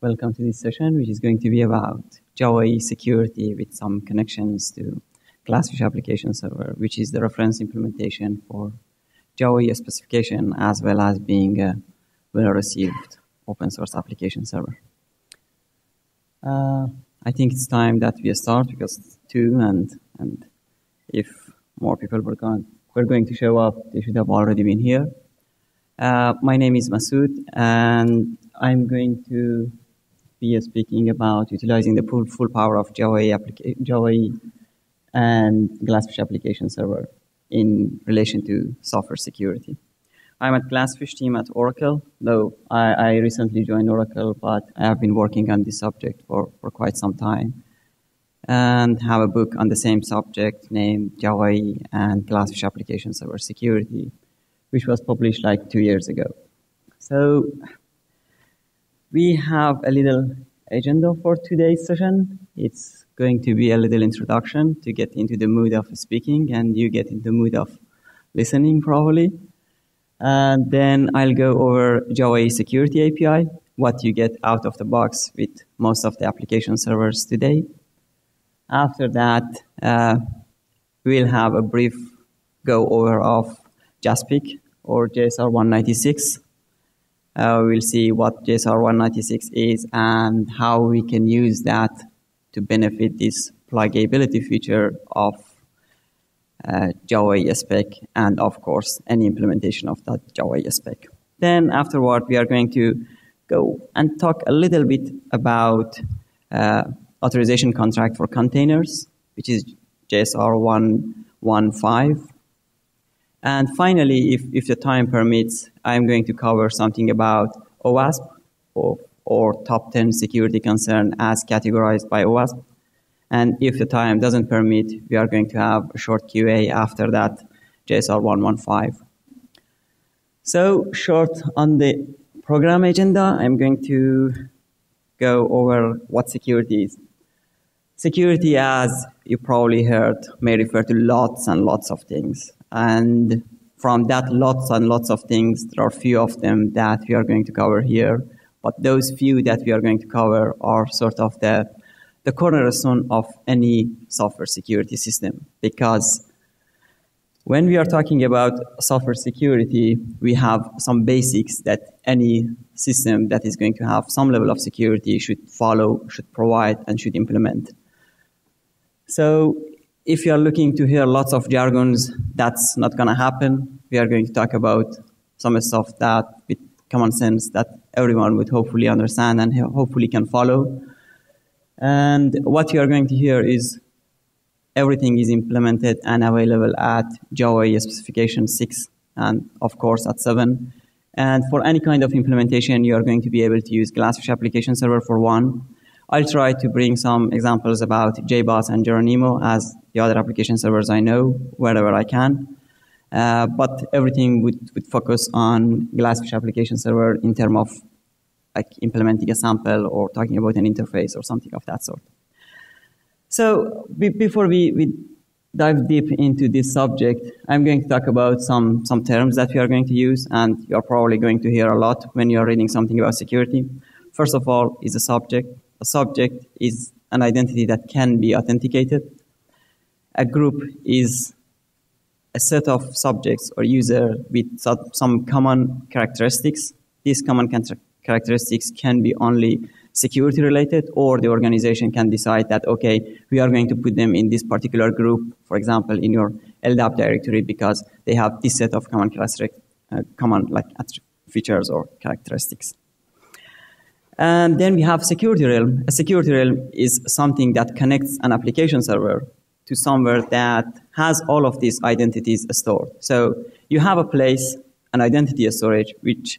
Welcome to this session, which is going to be about Java EE security with some connections to GlassFish Application Server, which is the reference implementation for Java EE specification, as well as being a well-received open source application server. I think it's time that we start because it's 2, and if more people were going to show up, they should have already been here. My name is Masood, and I'm going to be speaking about utilizing the full power of Java EE and GlassFish Application Server in relation to software security. I'm at GlassFish team at Oracle, though I recently joined Oracle, but I have been working on this subject for quite some time and have a book on the same subject named Java EE and GlassFish Application Server Security, which was published like 2 years ago. So we have a little agenda for today's session. It's going to be a little introduction to get into the mood of speaking, and you get in the mood of listening probably. And then I'll go over Java EE Security API, what you get out of the box with most of the application servers today. After that, we'll have a brief go over of JASPIC or JSR 196. We'll see what JSR 196 is and how we can use that to benefit this pluggability feature of Java EE spec, and of course, any implementation of that Java EE spec. Then afterward, we are going to go and talk a little bit about authorization contract for containers, which is JSR 115. And finally, if the time permits, I'm going to cover something about OWASP or top 10 security concern as categorized by OWASP. And if the time doesn't permit, we are going to have a short QA after that, JSR 115. So short on the program agenda, I'm going to go over what security is. Security, as you probably heard, may refer to lots and lots of things. And from that lots and lots of things, there are few of them that we are going to cover here. But those few that we are going to cover are sort of the cornerstone of any software security system. Because when we are talking about software security, we have some basics that any system that is going to have some level of security should follow, should provide, and should implement. So if you are looking to hear lots of jargons, that's not going to happen. We are going to talk about some stuff that with common sense that everyone would hopefully understand and hopefully can follow. And what you are going to hear is everything is implemented and available at Java EE specification 6 and of course at 7. And for any kind of implementation, you are going to be able to use GlassFish Application Server for one. I'll try to bring some examples about JBoss and Geronimo as the other application servers I know, wherever I can. But everything would focus on GlassFish Application Server in terms of like implementing a sample or talking about an interface or something of that sort. So before we dive deep into this subject, I'm going to talk about some terms that we are going to use, and you're probably going to hear a lot when you're reading something about security. First of all is a subject. A subject is an identity that can be authenticated. A group is a set of subjects or users with some common characteristics. These common characteristics can be only security related, or the organization can decide that, okay, we are going to put them in this particular group, for example, in your LDAP directory, because they have this set of common features or characteristics. And then we have security realm. A security realm is something that connects an application server to somewhere that has all of these identities stored. So you have a place, an identity storage, which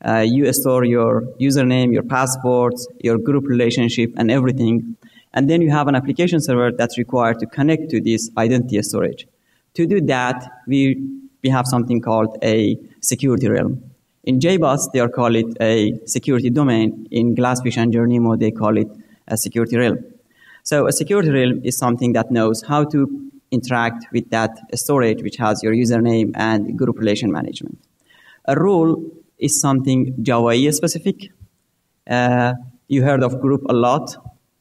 you store your username, your passwords, your group relationship, and everything. And then you have an application server that's required to connect to this identity storage. To do that, we have something called a security realm. In JBoss, they call it a security domain. In GlassFish and Geronimo, they call it a security realm. So a security realm is something that knows how to interact with that storage, which has your username and group relation management. A rule is something Java EE specific. You heard of group a lot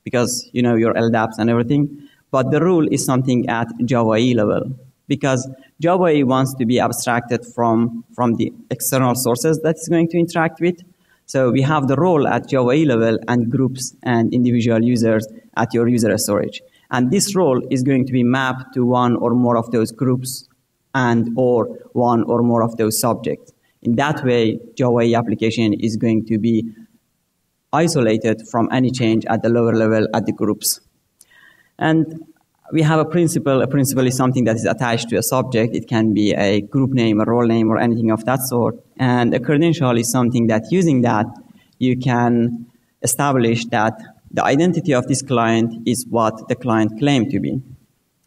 because you know your LDAPs and everything, but the rule is something at Java EE level, because Java EE wants to be abstracted from the external sources that it's going to interact with. So we have the role at Java EE level and groups and individual users at your user storage. And this role is going to be mapped to one or more of those groups and or one or more of those subjects. In that way, Java EE application is going to be isolated from any change at the lower level at the groups. And we have a principle. A principle is something that is attached to a subject. It can be a group name, a role name, or anything of that sort. And a credential is something that using that, you can establish that the identity of this client is what the client claimed to be.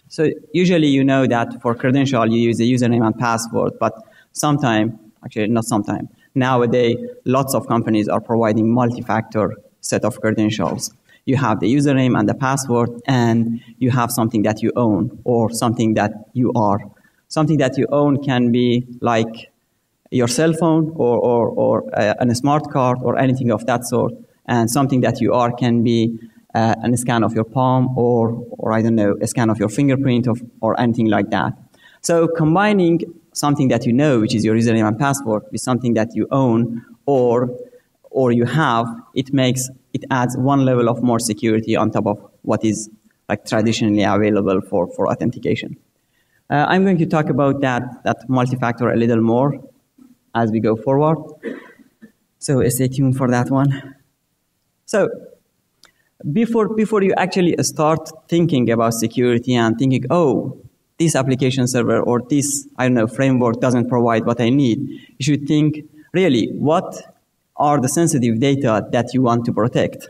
So usually you know that for credential, you use a username and password, but nowadays, lots of companies are providing multi-factor set of credentials. You have the username and the password, and you have something that you own or something that you are. Something that you own can be like your cell phone or a smart card or anything of that sort. And something that you are can be a scan of your palm or I don't know, a scan of your fingerprint or anything like that. So combining something that you know, which is your username and password, with something that you own or you have, it adds one level of more security on top of what is like traditionally available for authentication. I'm going to talk about that multi-factor a little more as we go forward. So stay tuned for that one. So before you actually start thinking about security and thinking, oh, this application server or this, I don't know, framework doesn't provide what I need, you should think, really, what are the sensitive data that you want to protect?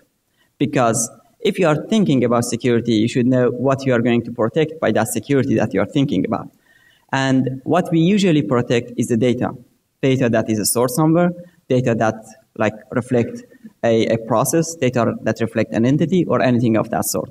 Because if you are thinking about security, you should know what you are going to protect by that security that you are thinking about. And what we usually protect is the data. Data that is a source number, data that like reflect a process, data that reflect an entity or anything of that sort.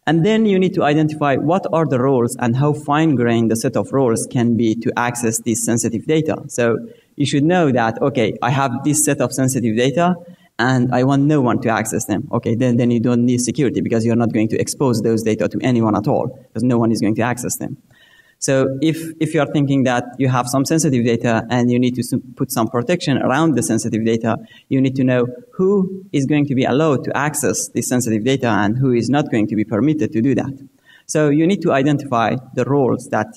And then you need to identify what are the roles and how fine-grained the set of roles can be to access this sensitive data. So you should know that, okay, I have this set of sensitive data and I want no one to access them. Okay, then you don't need security because you're not going to expose those data to anyone at all because no one is going to access them. So if you are thinking that you have some sensitive data and you need to put some protection around the sensitive data, you need to know who is going to be allowed to access this sensitive data and who is not going to be permitted to do that. So you need to identify the roles that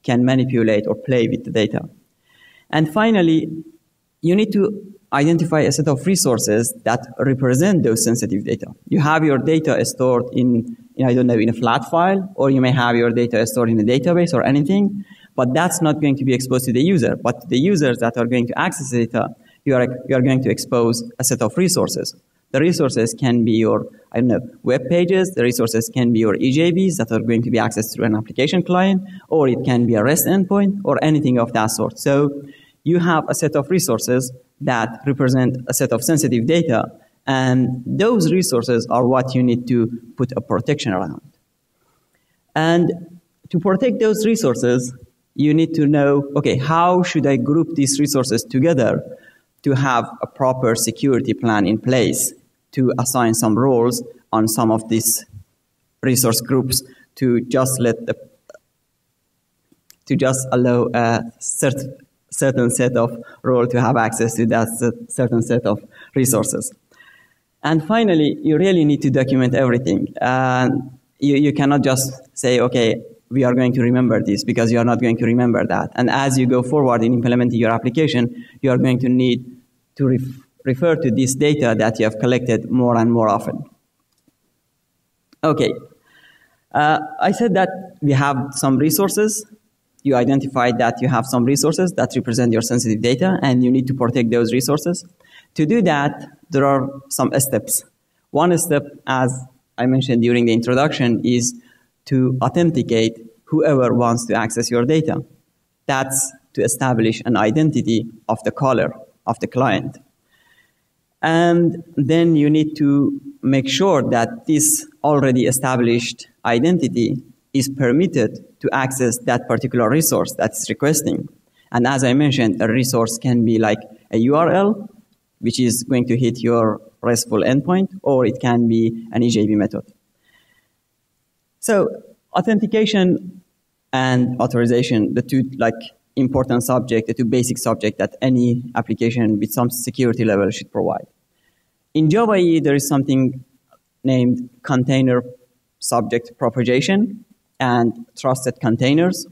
can manipulate or play with the data. And finally, you need to identify a set of resources that represent those sensitive data. You have your data stored in a flat file, or you may have your data stored in a database or anything, but that's not going to be exposed to the user. But to the users that are going to access the data, you are going to expose a set of resources. The resources can be your, web pages. The resources can be your EJBs that are going to be accessed through an application client, or it can be a REST endpoint or anything of that sort. So you have a set of resources that represent a set of sensitive data, and those resources are what you need to put a protection around. And to protect those resources, you need to know, okay, how should I group these resources together to have a proper security plan in place to assign some roles on some of these resource groups to just allow a certain set of role to have access to that certain set of resources. And finally, you really need to document everything. You cannot just say, okay, we are going to remember this, because you are not going to remember that. And as you go forward in implementing your application, you are going to need to refer to this data that you have collected more and more often. Okay. I said that we have some resources. You identified that you have some resources that represent your sensitive data, and you need to protect those resources. To do that, there are some steps. One step, as I mentioned during the introduction, is to authenticate whoever wants to access your data. That's to establish an identity of the caller, of the client. And then you need to make sure that this already established identity is permitted to access that particular resource that's requesting. And as I mentioned, a resource can be like a URL, which is going to hit your RESTful endpoint, or it can be an EJB method. So authentication and authorization, the two important subject, the two basic subject that any application with some security level should provide. In Java EE, there is something named container subject propagation and trusted containers.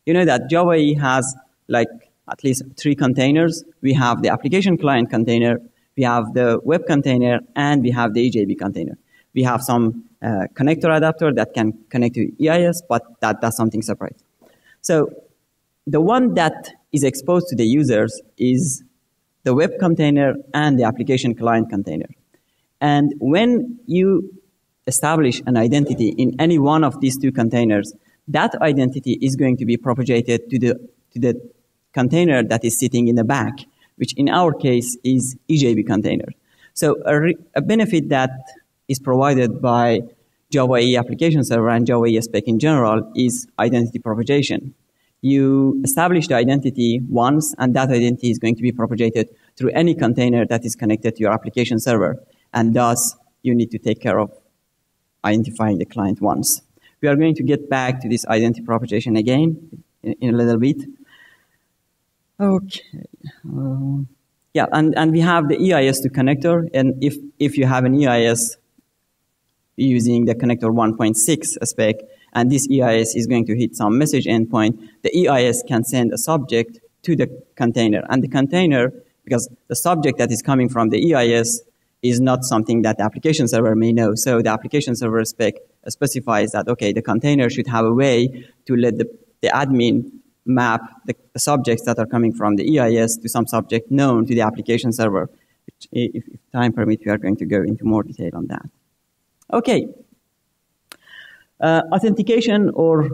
You know that Java EE has at least 3 containers. We have the application client container, we have the web container, and we have the EJB container. We have some connector adapter that can connect to EIS, but that's something separate. So the one that is exposed to the users is the web container and the application client container. And when you establish an identity in any one of these 2 containers, that identity is going to be propagated to the container that is sitting in the back, which in our case is EJB container. So a benefit that is provided by Java EE Application Server and Java EE spec in general is identity propagation. You establish the identity once, and that identity is going to be propagated through any container that is connected to your application server. And thus, you need to take care of identifying the client once. We are going to get back to this identity propagation again in a little bit. Okay. Yeah, and we have the EIS to connector. And if you have an EIS using the connector 1.6 spec, and this EIS is going to hit some message endpoint, the EIS can send a subject to the container. And the container, because the subject that is coming from the EIS is not something that the application server may know. So the application server spec specifies that, okay, the container should have a way to let the admin map the subjects that are coming from the EIS to some subject known to the application server. Which, if time permits, we are going to go into more detail on that. Okay. Authentication or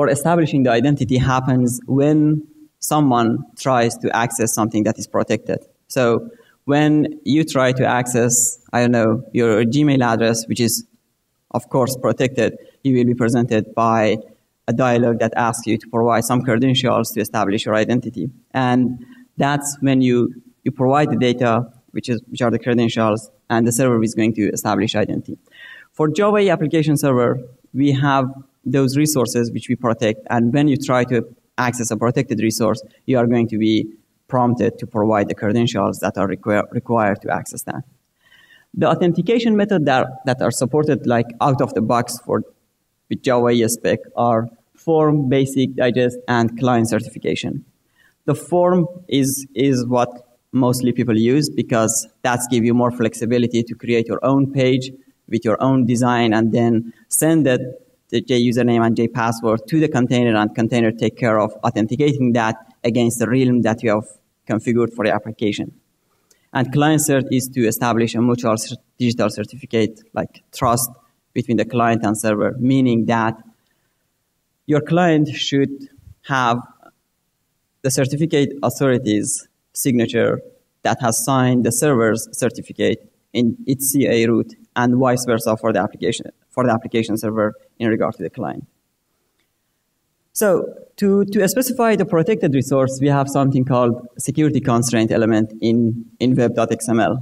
establishing the identity happens when someone tries to access something that is protected. So when you try to access, I don't know, your Gmail address, which is, of course, protected, you will be presented by a dialog that asks you to provide some credentials to establish your identity. And that's when you provide the data, which are the credentials, and the server is going to establish identity. For Java EE Application Server, we have those resources which we protect, and when you try to access a protected resource, you are going to be prompted to provide the credentials that are required to access that. The authentication method that are supported out of the box with Java EE spec are form, basic, digest, and client certification. The form is what mostly people use because that gives you more flexibility to create your own page with your own design and then send the username and password to the container, and container take care of authenticating that against the realm that you have configured for the application. And client cert is to establish a mutual digital certificate, like trust between the client and server, meaning that your client should have the certificate authority's signature that has signed the server's certificate in its CA root, and vice versa for the application server in regard to the client. So to specify the protected resource, we have something called security constraint element in web.xml.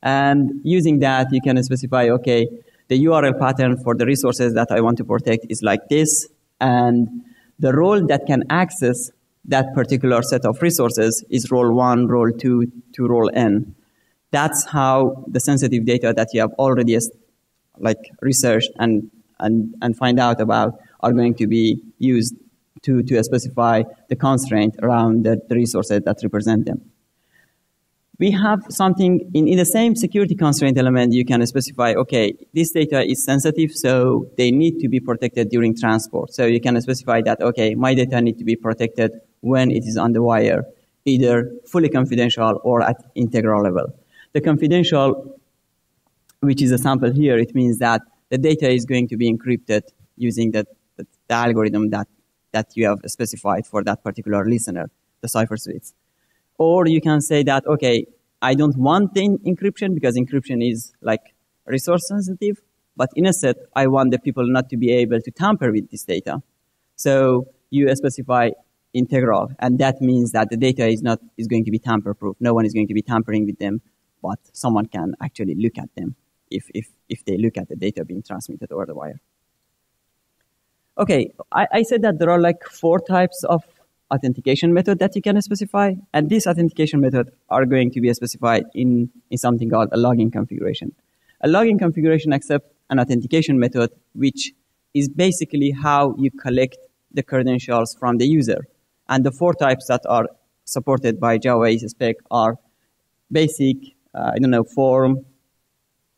And using that, you can specify, okay, the URL pattern for the resources that I want to protect is like this, and the role that can access that particular set of resources is role 1, role 2, to role n. That's how the sensitive data that you have already researched and find out about are going to be used to specify the constraint around the resources that represent them. We have something in the same security constraint element. You can specify, okay, this data is sensitive, so they need to be protected during transport. So you can specify that, okay, my data need to be protected when it is on the wire, either fully confidential or at integral level. The confidential, which is a sample here, it means that the data is going to be encrypted using the algorithm that you have specified for that particular listener, the cipher suites. Or you can say that, okay, I don't want the encryption because encryption is resource sensitive, but instead I want the people not to be able to tamper with this data. So you specify integral, and that means that the data is going to be tamper proof. No one is going to be tampering with them but someone can actually look at them if they look at the data being transmitted over the wire. Okay, I said that there are like 4 types of authentication method that you can specify, and these authentication methods are going to be specified in something called a logging configuration. A logging configuration accepts an authentication method, which is basically how you collect the credentials from the user. And the 4 types that are supported by Java EE spec are basic, form,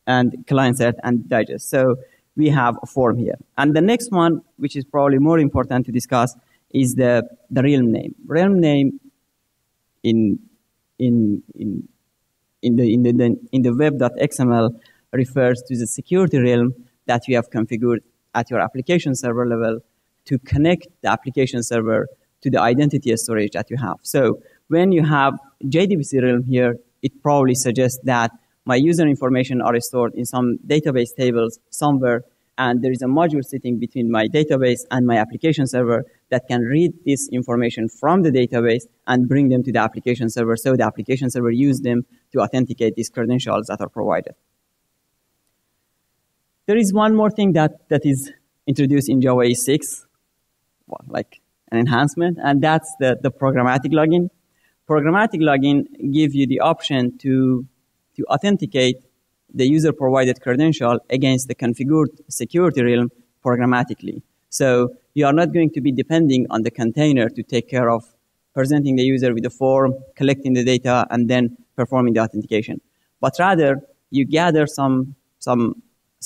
and client-cert and digest. So we have a form here. And the next one, which is probably more important to discuss, is the realm name. Realm name in the web.xml refers to the security realm that you have configured at your application server level to connect the application server to the identity storage that you have. So when you have JDBC realm here, it probably suggests that my user information are stored in some database tables somewhere, and there is a module sitting between my database and my application server that can read this information from the database and bring them to the application server, so the application server use them to authenticate these credentials that are provided. There is one more thing that is introduced in Java EE 6, like an enhancement, and that's the programmatic logging. Programmatic logging gives you the option to authenticate the user-provided credential against the configured security realm programmatically. So you are not going to be depending on the container to take care of presenting the user with a form, collecting the data, and then performing the authentication. But rather, you gather some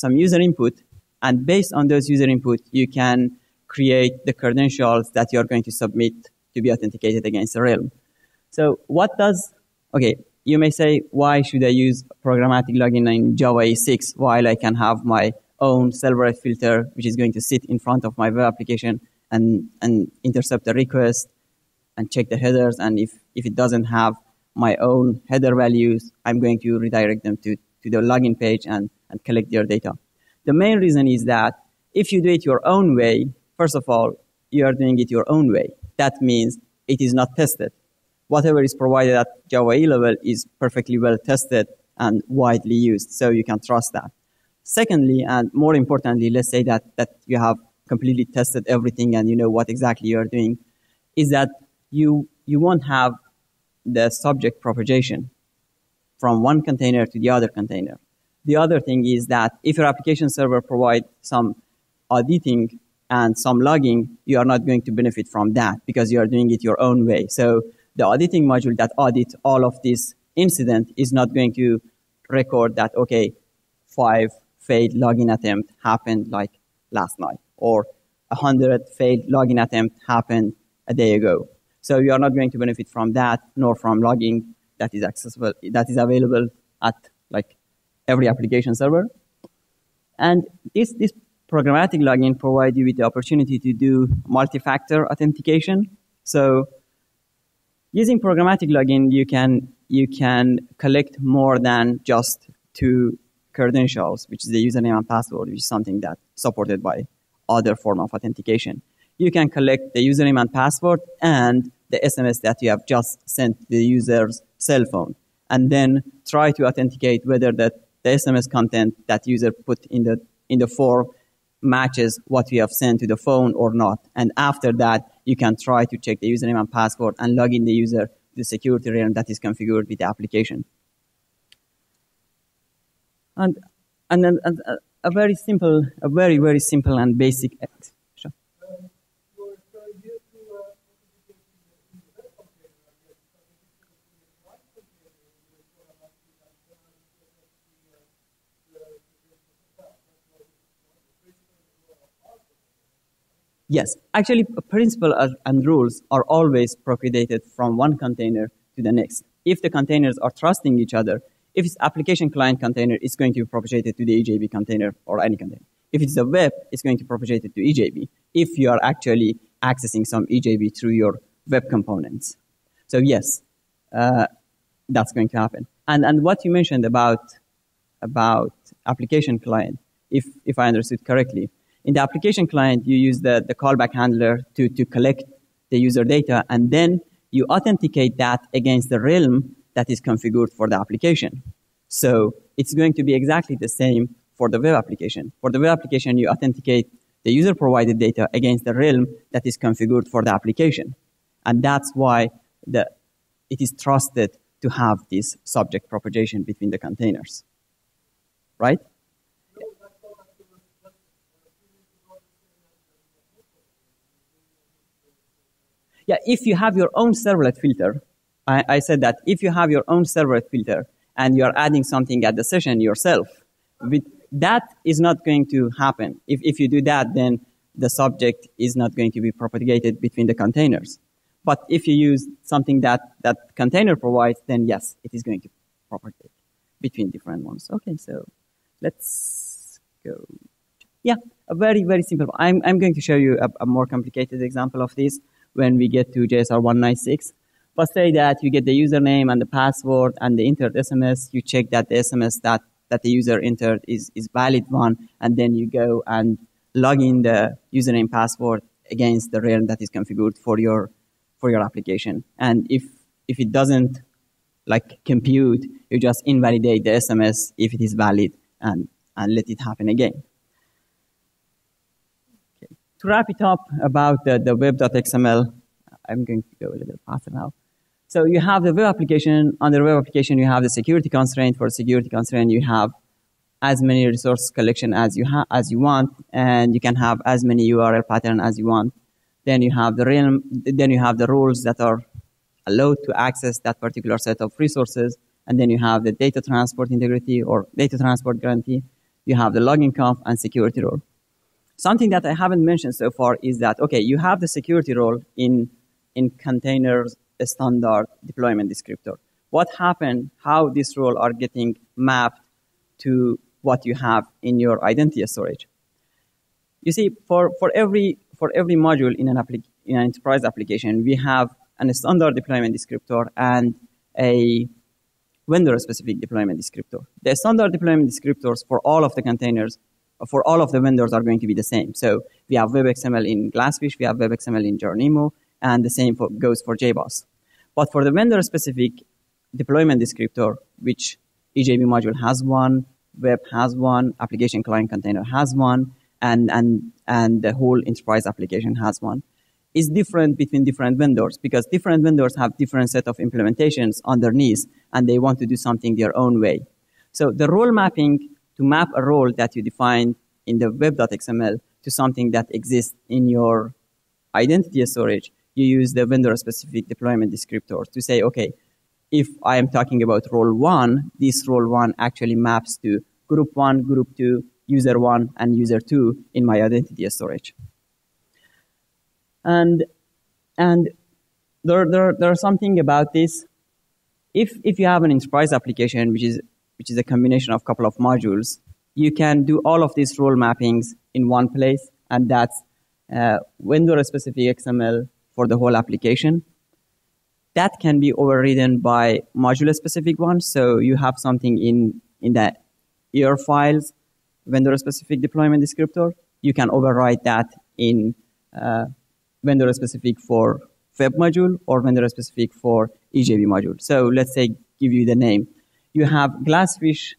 user input, and based on those user input, you can create the credentials that you are going to submit to be authenticated against the realm. So you may say, why should I use programmatic logging in Java EE 6 while I can have my own serverless filter, which is going to sit in front of my web application and intercept the request and check the headers, and if it doesn't have my own header values, I'm going to redirect them to the login page and collect their data. The main reason is that if you do it your own way, first of all, you are doing it your own way. That means it is not tested. Whatever is provided at Java EE level is perfectly well tested and widely used, so you can trust that. Secondly, and more importantly, let's say that you have completely tested everything and you know what exactly you are doing, is that you won't have the subject propagation from one container to the other container. The other thing is that if your application server provides some auditing and some logging, you are not going to benefit from that because you are doing it your own way. So the auditing module that audits all of this incident is not going to record that, 5 failed login attempt happened like last night, or 100 failed login attempt happened a day ago. So you are not going to benefit from that, nor from logging that is accessible, that is available at like every application server. And this programmatic logging provides you with the opportunity to do multi-factor authentication. So using programmatic logging, you can collect more than just 2 credentials, which is the username and password, which is something that's supported by other form of authentication. You can collect the username and password and the SMS that you have just sent to the user's cell phone, and then try to authenticate whether the SMS content that user put in the form matches what you have sent to the phone or not. And after that, you can try to check the username and password and log in the user to the security realm that is configured with the application. And then a very simple and basic. Sure. Yes, actually, principle and rules are always propagated from one container to the next. If the containers are trusting each other, if it's application client container, it's going to be propagated to the EJB container or any container. If it's a web, it's going to propagate it to EJB if you are actually accessing some EJB through your web components. So yes, that's going to happen. And what you mentioned about application client, if I understood correctly, in the application client, you use the callback handler to collect the user data, and then you authenticate that against the realm that is configured for the application. So it's going to be exactly the same for the web application. For the web application, you authenticate the user-provided data against the realm that is configured for the application. And that's why it is trusted to have this subject propagation between the containers, right? Yeah, if you have your own servlet filter, I said that if you have your own servlet filter and you're adding something at the session yourself, that is not going to happen. If you do that, then the subject is not going to be propagated between the containers. But if you use something that container provides, then yes, it is going to propagate between different ones. Okay, so let's go. Yeah, a very, very simple. I'm going to show you a more complicated example of this when we get to JSR 196. But say that you get the username and the password and the entered SMS. You check that the SMS that the user entered is valid one, and then you go and log in the username password against the realm that is configured for your application. And if it doesn't compute, you just invalidate the SMS if it is valid and let it happen again. Okay. To wrap it up about the web.xml, I'm going to go a little faster now. So you have the web application. Under the web application, you have the security constraint. For security constraint, you have as many resource collection as you want, and you can have as many URL pattern as you want. Then you have the realm. Then you have the rules that are allowed to access that particular set of resources. And then you have the data transport integrity or data transport guarantee. You have the logging conf and security role. Something that I haven't mentioned so far is that, okay, you have the security role in containers standard deployment descriptor. What happened, how this role are getting mapped to what you have in your identity storage. You see, for every module in an enterprise application, we have a standard deployment descriptor and a vendor-specific deployment descriptor. The standard deployment descriptors for all of the containers, for all of the vendors are going to be the same. So we have WebXML in GlassFish, we have WebXML in Journemo, and the same goes for JBoss. But for the vendor-specific deployment descriptor, which EJB module has one, web has one, application client container has one, and the whole enterprise application has one, is different between different vendors because different vendors have different set of implementations underneath, and they want to do something their own way. So the role mapping, to map a role that you define in the web.xml to something that exists in your identity storage, you use the vendor-specific deployment descriptor to say, okay, if I am talking about role 1, this role 1 actually maps to group 1, group 2, user 1, and user 2 in my identity storage. And there's something about this. If you have an enterprise application, which is a combination of a couple of modules, you can do all of these role mappings in one place, and that's vendor-specific XML for the whole application. That can be overridden by module-specific ones. So you have something in the ER files, vendor-specific deployment descriptor. You can override that in vendor-specific for web module or vendor-specific for EJB module. So let's say, give you the name. You have GlassFish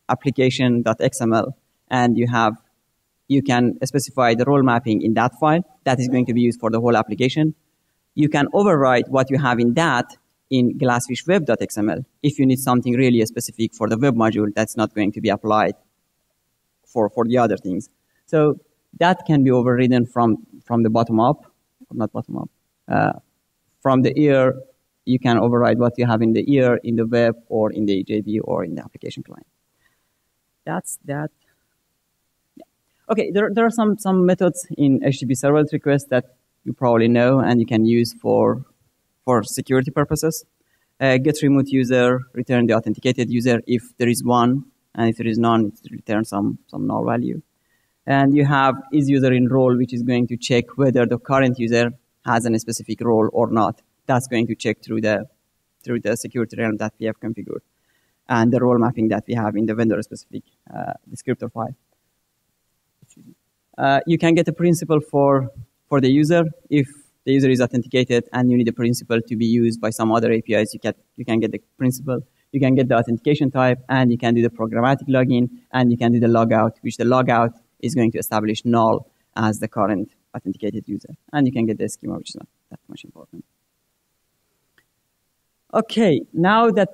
application.xml, and you can specify the role mapping in that file. That is going to be used for the whole application. You can override what you have in that in GlassFish web.xml. If you need something really specific for the web module, that's not going to be applied for the other things. So that can be overridden from the bottom up, or not bottom up. From the ear, you can override what you have in the ear, in the web, or in the EJB, or in the application client. That's that. Yeah. Okay, there are some methods in HTTP serverless requests that you probably know and you can use for security purposes. Get remote user, return the authenticated user if there is one, and if there is none, it returns some null value. And you have isUser in role, which is going to check whether the current user has a specific role or not. That's going to check through the security realm that we have configured, and the role mapping that we have in the vendor-specific descriptor file. You can get a principal for the user. If the user is authenticated and you need a principal to be used by some other APIs, you can get the principal. You can get the authentication type, and you can do the programmatic login, and you can do the logout, which the logout is going to establish null as the current authenticated user. And you can get the schema, which is not that much important. Okay, now that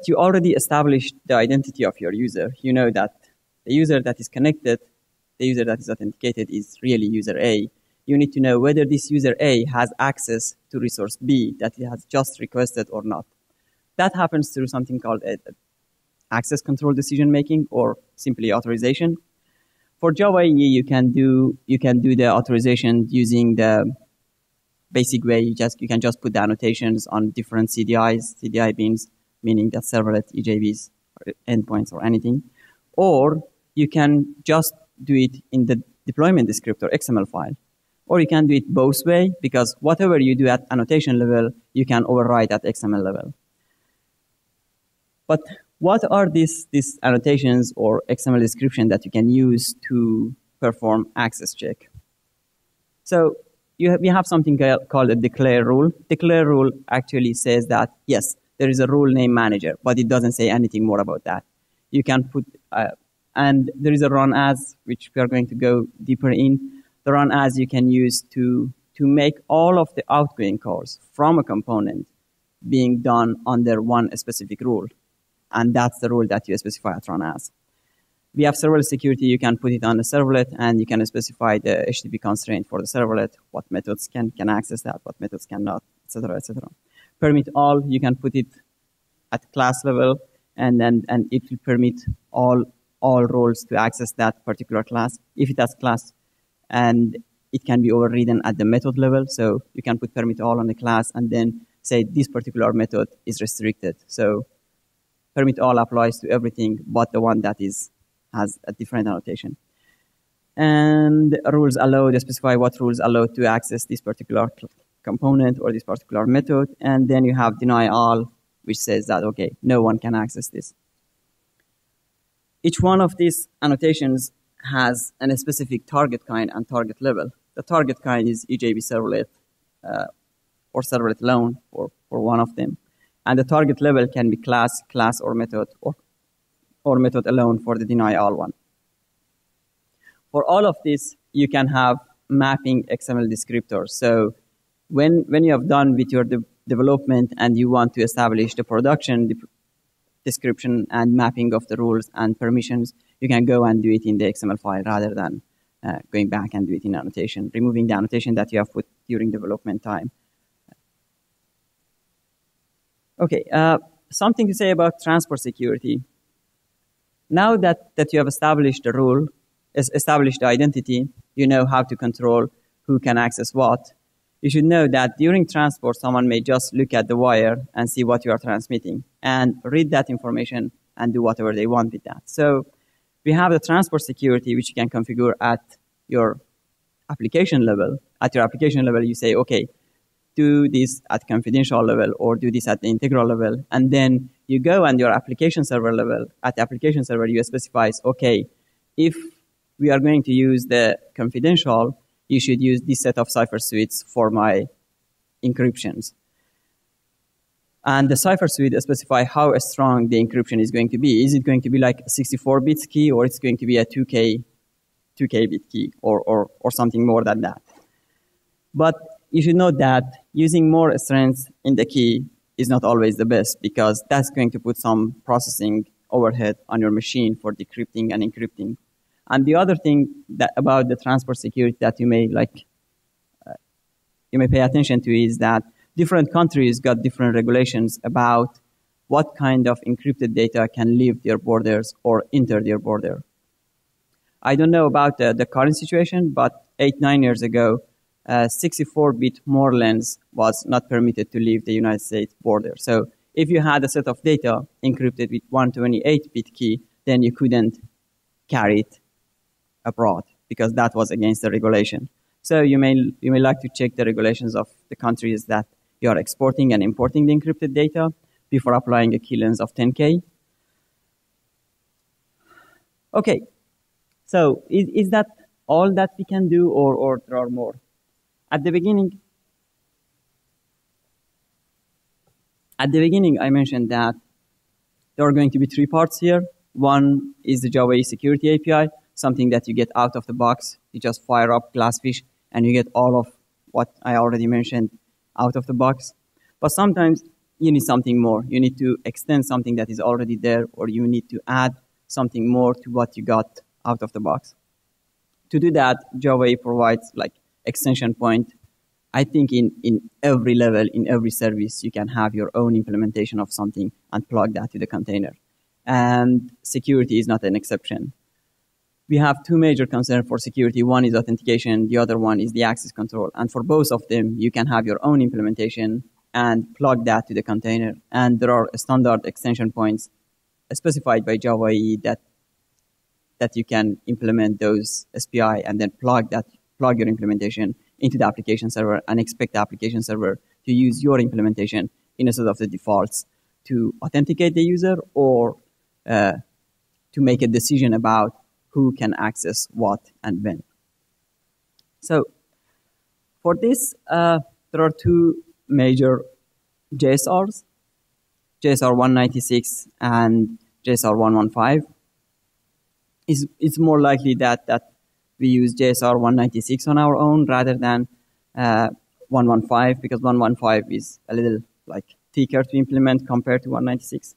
you already established the identity of your user, you know that the user that is connected, the user that is authenticated is really user A. You need to know whether this user A has access to resource B that he has just requested or not. That happens through something called access control decision making, or simply authorization. For Java EE, you can do the authorization using the basic way. You can just put the annotations on different CDIs. CDI meaning that servlet, EJBs, or endpoints, or anything. Or you can just do it in the deployment descriptor XML file. Or you can do it both way, because whatever you do at annotation level, you can override at XML level. But what are these annotations or XML description that you can use to perform access check? So we have something called a declare rule. Declare rule actually says that, yes, there is a rule named manager, but it doesn't say anything more about that. You can put, and there is a run as, which we are going to go deeper in. The run as you can use to make all of the outgoing calls from a component being done under one specific rule. And that's the rule that you specify at run as. We have serverless security. You can put it on the servlet, and you can specify the HTTP constraint for the servlet, what methods can access that, what methods cannot, etc., etc. Permit all, you can put it at class level, and it will permit all roles to access that particular class if it has class, and it can be overridden at the method level. So you can put permit all on the class and then say this particular method is restricted. So permit all applies to everything but the one that has a different annotation. And rules allow, they specify what rules allow to access this particular component or this particular method. And then you have deny all, which says that, okay, no one can access this. Each one of these annotations has a specific target kind and target level. The target kind is EJB servlet or servlet alone for one of them. And the target level can be class, or method, or method alone for the deny all one. For all of this, you can have mapping XML descriptors. So when you have done with your development and you want to establish the production description and mapping of the rules and permissions, you can go and do it in the XML file rather than going back and do it in annotation, removing the annotation that you have put during development time. Okay, something to say about transport security. Now that you have established the rule, established the identity, you know how to control who can access what. You should know that during transport, someone may just look at the wire and see what you are transmitting and read that information and do whatever they want with that. So we have the transport security, which you can configure at your application level. At your application level, you say, okay, do this at confidential level or do this at the integral level. And then you go and your application server level. At the application server, you specify, okay, if we are going to use the confidential, you should use this set of cipher suites for my encryptions. And the cipher suite specify how strong the encryption is going to be. Is it going to be like a 64-bit key, or it's going to be a 2K bit key, or something more than that? But you should know that using more strength in the key is not always the best, because that's going to put some processing overhead on your machine for decrypting and encrypting. And the other thing about the transport security that you may pay attention to is that different countries got different regulations about what kind of encrypted data can leave their borders or enter their border. I don't know about the current situation, but 8-9 years ago, 64-bit more length was not permitted to leave the United States border. So if you had a set of data encrypted with 128-bit key, then you couldn't carry it abroad because that was against the regulation. So you may like to check the regulations of the countries that you are exporting and importing the encrypted data before applying a key length of 10K. Okay, so is that all that we can do, or there are more? At the beginning, I mentioned that There are going to be three parts here. One is the Java Security API, something that you get out of the box. You just fire up GlassFish and you get all of what I already mentioned out of the box. But sometimes you need something more. You need to extend something that is already there, or you need to add something more to what you got out of the box. To do that, Java provides like extension point. I think in every level, in every service, you can have your own implementation of something and plug that to the container. And security is not an exception. We have two major concerns for security. One is authentication. The other one is the access control. And for both of them, you can have your own implementation and plug that to the container. And there are standard extension points specified by Java EE that you can implement those SPI and then plug your implementation into the application server and expect the application server to use your implementation instead of the defaults to authenticate the user or to make a decision about who can access what and when. So for this, there are two major JSRs, JSR 196 and JSR 115. It's more likely that we use JSR 196 on our own rather than 115, because 115 is a little like thicker to implement compared to 196.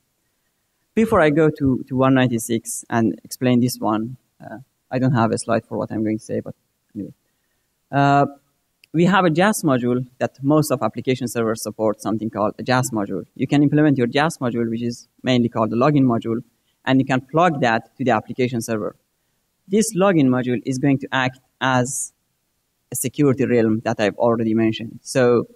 Before I go to 196 and explain this one, I don't have a slide for what I'm going to say, but anyway. We have a JAS module that most of application servers support, something called a JAS module. You can implement your JAS module, which is mainly called the login module, and you can plug that to the application server. This login module is going to act as a security realm that I've already mentioned. So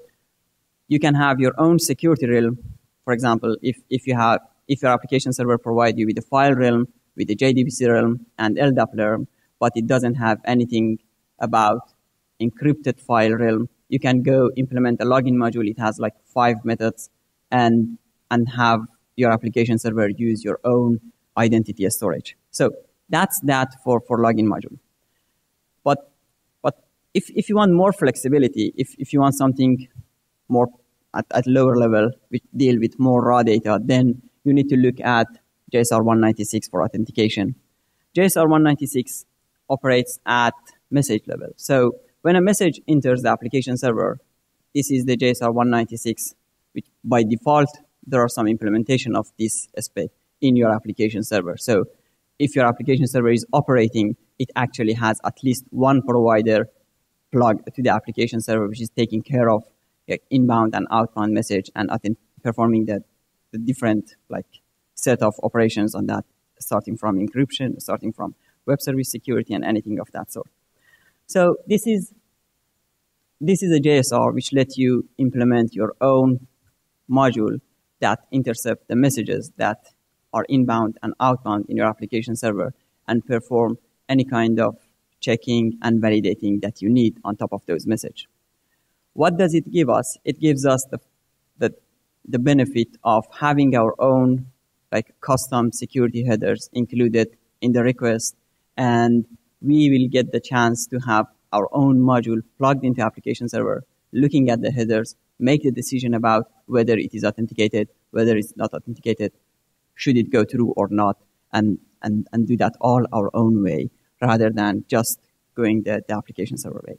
you can have your own security realm. For example, if your application server provides you with a file realm, with a JDBC realm, and LDAP realm, but it doesn't have anything about encrypted file realm, you can go implement a login module. It has like 5 methods and have your application server use your own identity storage. So that's that for login module. But if you want more flexibility, if you want something more at lower level, which deal with more raw data, then you need to look at JSR 196 for authentication. JSR 196 operates at message level. So when a message enters the application server, this is the JSR 196, which by default, there are some implementation of this aspect in your application server. So if your application server is operating, it actually has at least one provider plugged to the application server, which is taking care of inbound and outbound message and performing the different set of operations on that, starting from encryption, starting from web service security, and anything of that sort. So this is a JSR which lets you implement your own module that intercept the messages that are inbound and outbound in your application server and perform any kind of checking and validating that you need on top of those messages. What does it give us? It gives us the benefit of having our own custom security headers included in the request, and we will get the chance to have our own module plugged into application server, looking at the headers, make the decision about whether it is authenticated, whether it's not authenticated, should it go through or not, and do that all our own way rather than just going the application server way.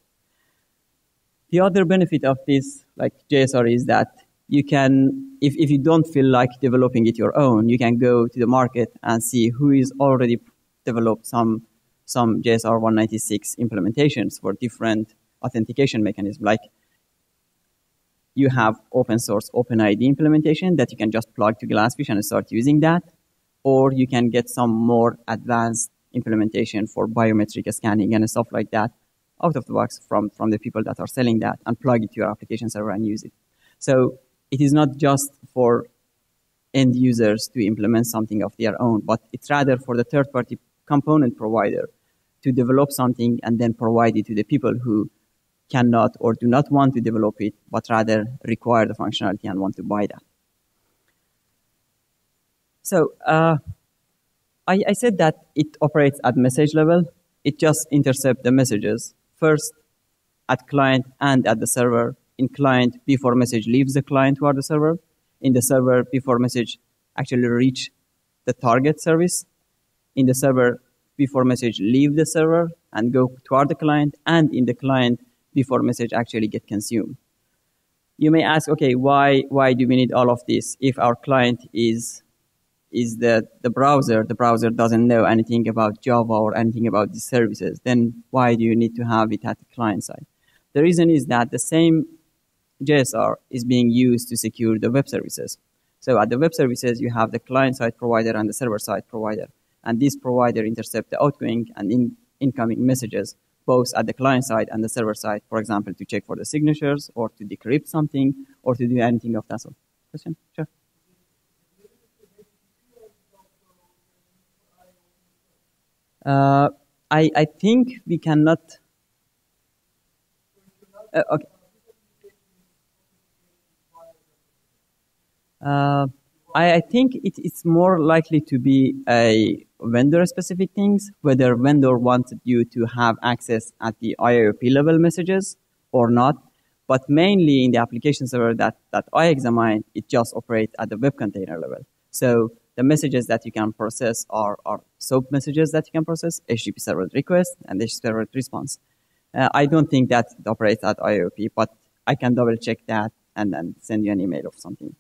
The other benefit of this JSR is that you can, if you don't feel like developing it your own, you can go to the market and see who is already developed some JSR 196 implementations for different authentication mechanisms. Like you have open source OpenID implementation that you can just plug to GlassFish and start using that, or you can get some more advanced implementation for biometric scanning and stuff like that out of the box from the people that are selling that and plug it to your application server and use it. So it is not just for end users to implement something of their own, but it's rather for the third-party component provider to develop something and then provide it to the people who cannot or do not want to develop it, but rather require the functionality and want to buy that. So I said that it operates at message level. It just intercepts the messages first at client and at the server. In client, before message leaves the client toward the server. In the server, before message actually reach the target service in the server before message leave the server and go toward the client, and in the client before message actually get consumed. You may ask, okay, why do we need all of this if our client is the browser? The browser doesn't know anything about Java or anything about these services. Then why do you need to have it at the client side? The reason is that the same JSR is being used to secure the web services. So at the web services, you have the client-side provider and the server-side provider. And this provider intercepts the outgoing and incoming messages, both at the client side and the server side, for example, to check for the signatures or to decrypt something or to do anything of that sort. Question? Sure. I think we cannot. Okay. I think it's more likely to be a vendor-specific things, whether vendor wanted you to have access at the IOP level messages or not. But mainly in the application server that I examined, it just operates at the web container level. So the messages that you can process are SOAP messages that you can process, HTTP server request and HTTP server response. I don't think that it operates at IOP, but I can double check that and then send you an email of something.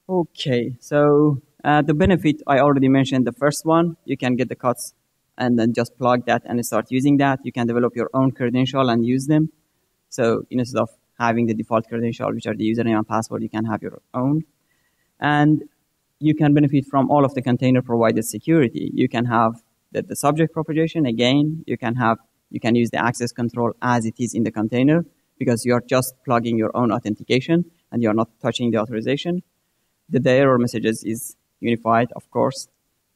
Okay, so the benefit, I already mentioned the first one. You can get the cuts and then just plug that and start using that. You can develop your own credential and use them. So instead of having the default credential, which are the username and password, you can have your own. And you can benefit from all of the container provided security. You can have the subject propagation. Again, you can use the access control as it is in the container because you're just plugging your own authentication and you're not touching the authorization. The error messages is unified, of course.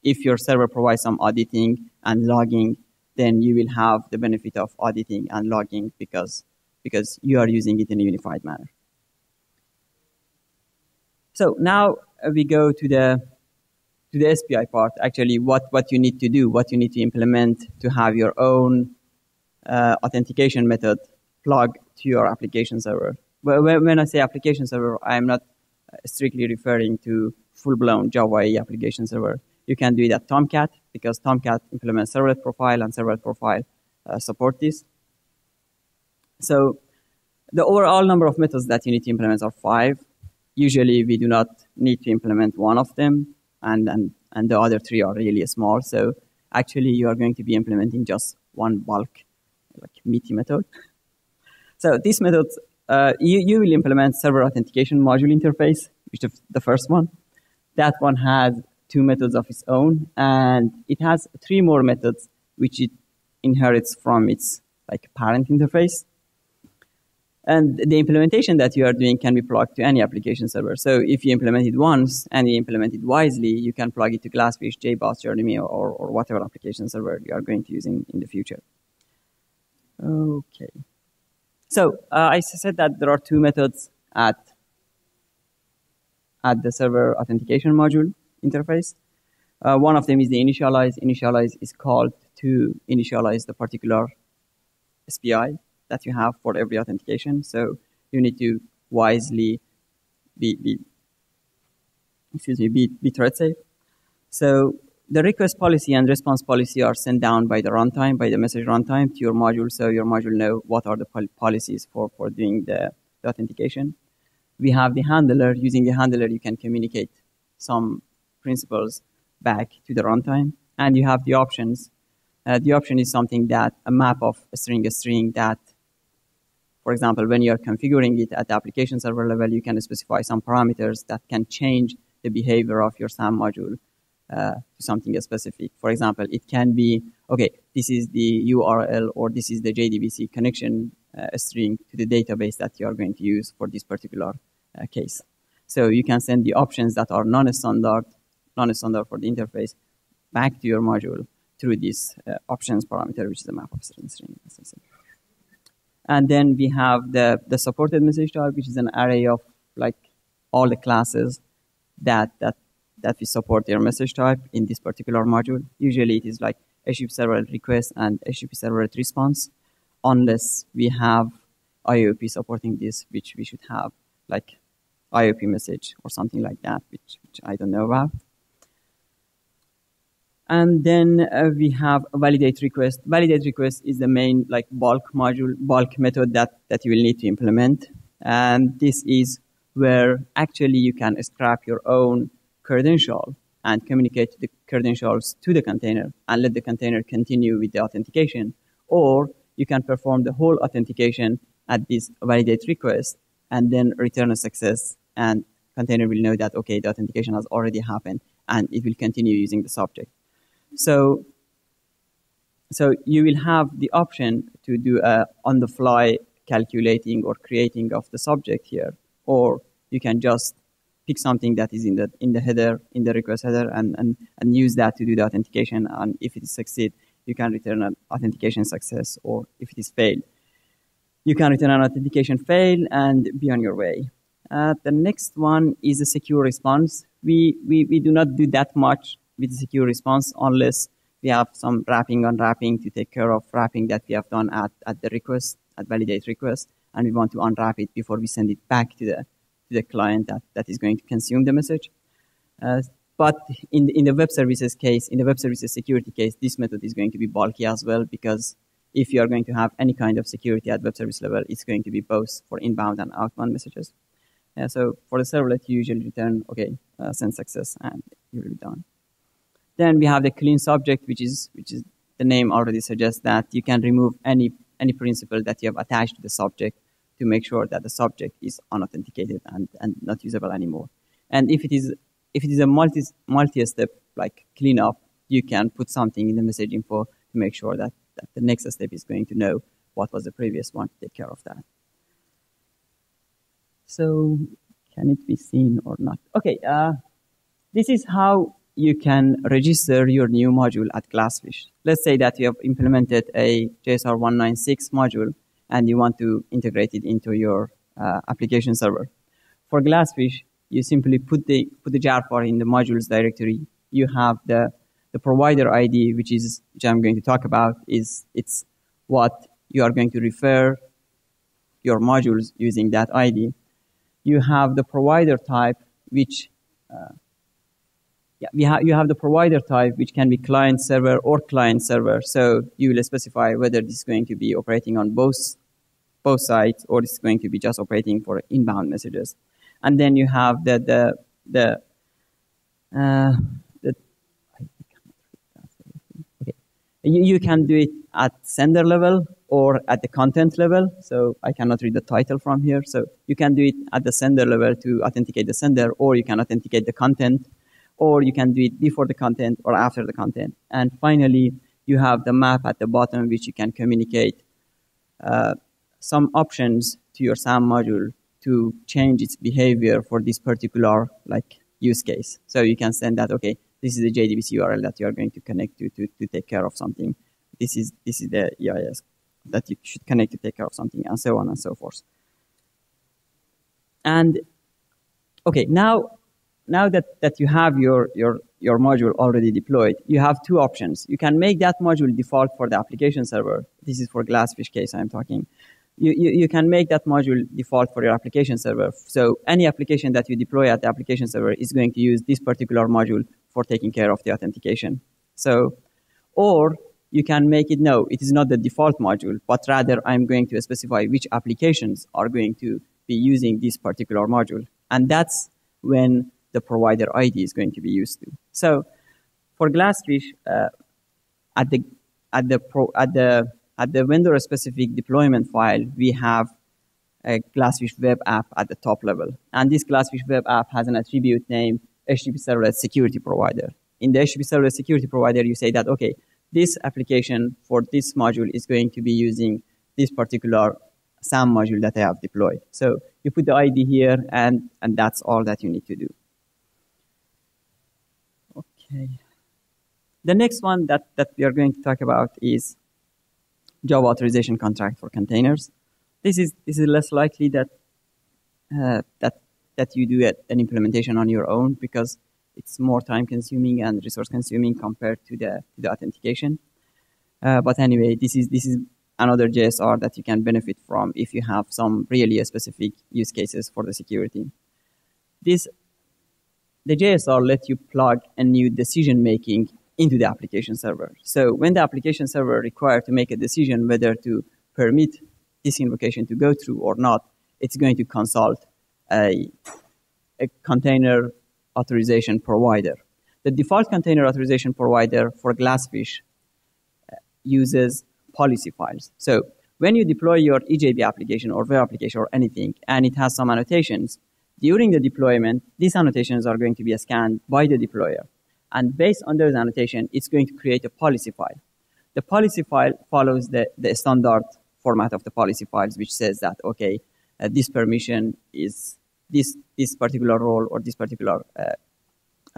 If your server provides some auditing and logging, then you will have the benefit of auditing and logging because you are using it in a unified manner. So now we go to the SPI part. Actually, what you need to do, what you need to implement to have your own authentication method plug to your application server. When I say application server, I'm not strictly referring to full-blown Java EE application server. You can do it at Tomcat because Tomcat implements servlet profile and servlet profile support this. So the overall number of methods that you need to implement are 5. Usually we do not need to implement one of them and the other 3 are really small. So actually you are going to be implementing just one bulk, like meaty method. So these methods, you will implement server authentication module interface, which is the first one. That one has 2 methods of its own, and it has 3 more methods which it inherits from its parent interface. And the implementation that you are doing can be plugged to any application server. So if you implement it once and you implement it wisely, you can plug it to GlassFish, JBoss, Journey, or whatever application server you are going to use in the future. Okay. So I said that there are 2 methods at the server authentication module interface. One of them is the initialize. Initialize is called to initialize the particular SPI that you have for every authentication. So you need to wisely be thread safe. So the request policy and response policy are sent down by the runtime, by the message runtime to your module, so your module know what are the policies for doing the authentication. We have the handler. Using the handler, you can communicate some principles back to the runtime. And you have the options. The option is something that a map of a string that, for example, when you are configuring it at the application server level, you can specify some parameters that can change the behavior of your SAM module to something specific. For example, it can be, okay, this is the URL or this is the JDBC connection string to the database that you are going to use for this particular case. So you can send the options that are non-standard for the interface back to your module through this options parameter, which is a map of string. And then we have the supported message type, which is an array of all the classes that we support their message type in this particular module. Usually it is like HTTP servlet request and HTTP servlet response, unless we have IOP supporting this, which we should have IOP message or something like that, which I don't know about. And then we have a validate request. Validate request is the main like bulk method that you will need to implement. And this is where actually you can scrap your own credential and communicate the credentials to the container and let the container continue with the authentication. Or you can perform the whole authentication at this validate request and then return a success, and container will know that, okay, the authentication has already happened, and it will continue using the subject. So you will have the option to do a on-the-fly calculating or creating of the subject here, or you can just pick something that is in the header, in the request header, and use that to do the authentication. And if it succeed, you can return an authentication success, or if it is failed, you can return an authentication fail and be on your way. The next one is a secure response. We do not do that much with the secure response unless we have some wrapping, unwrapping to take care of wrapping that we have done at the request, at validate request, and we want to unwrap it before we send it back to the client that is going to consume the message. But in the web services case, in the web services security case, this method is going to be bulky as well, because if you are going to have any kind of security at web service level, it's going to be both for inbound and outbound messages. So for the servlet, you usually return, okay, send success, and you will be done. Then we have the clean subject, which is the name already suggests that you can remove any principal that you have attached to the subject to make sure that the subject is unauthenticated and not usable anymore. And if it is a multi-step like cleanup, you can put something in the message info to make sure that the next step is going to know what was the previous one to take care of that. So can it be seen or not? Okay, this is how you can register your new module at GlassFish. Let's say that you have implemented a JSR 196 module and you want to integrate it into your application server. For GlassFish, you simply put the jar file in the modules directory. You have the provider ID, which I'm going to talk about, it's what you are going to refer your modules using that ID. You have the provider type, which you have the provider type, which can be client server or client server. So you will specify whether this is going to be operating on both sides, or this is going to be just operating for inbound messages. And then you have you can do it at sender level or at the content level. So I cannot read the title from here. So you can do it at the sender level to authenticate the sender, or you can authenticate the content, or you can do it before the content or after the content. And finally, you have the map at the bottom, which you can communicate some options to your SAM module to change its behavior for this particular use case. So you can send that, okay, this is the JDBC URL that you are going to connect to take care of something. This is the EIS that you should connect to take care of something, and so on and so forth. And okay, now that you have your module already deployed, you have two options. You can make that module default for the application server. This is for GlassFish case I'm talking. You can make that module default for your application server. So any application that you deploy at the application server is going to use this particular module for taking care of the authentication. So, or you can make it, no, it is not the default module, but rather I'm going to specify which applications are going to be using this particular module. And that's when the provider ID is going to be used to. So for GlassFish, at the vendor-specific deployment file, we have a GlassFish web app at the top level. And this GlassFish web app has an attribute named HTTP Servlet Security Provider. In the HTTP Servlet Security Provider, you say that, okay, this application for this module is going to be using this particular SAM module that I have deployed. So you put the ID here, and that's all that you need to do. Okay. The next one that we are going to talk about is Java authorization contract for containers. This is less likely that you do an implementation on your own, because it's more time consuming and resource consuming compared to the authentication. But anyway, this is another JSR that you can benefit from if you have some really specific use cases for the security. the JSR lets you plug a new decision making into the application server. So when the application server requires to make a decision whether to permit this invocation to go through or not, it's going to consult a container authorization provider. The default container authorization provider for GlassFish uses policy files. So when you deploy your EJB application or web application or anything, and it has some annotations, during the deployment, these annotations are going to be scanned by the deployer. And based on those annotations, it's going to create a policy file. The policy file follows the standard format of the policy files, which says that, okay, this permission is this particular role or this particular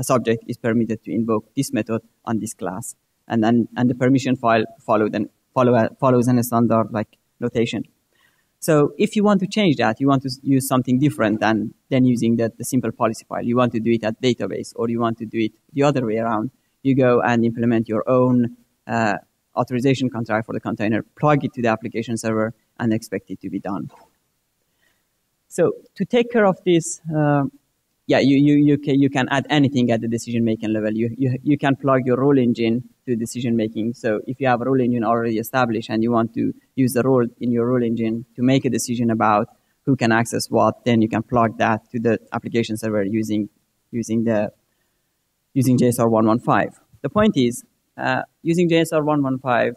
subject is permitted to invoke this method on this class. And the permission file follows a standard like notation. So if you want to change that, you want to use something different than using the simple policy file. You want to do it at database, or you want to do it the other way around. You go and implement your own authorization contract for the container, plug it to the application server, and expect it to be done. So to take care of this, you can add anything at the decision-making level. You can plug your rule engine to decision-making. So if you have a rule engine already established and you want to use the rule in your rule engine to make a decision about who can access what, then you can plug that to the application server using JSR 115. The point is, using JSR 115,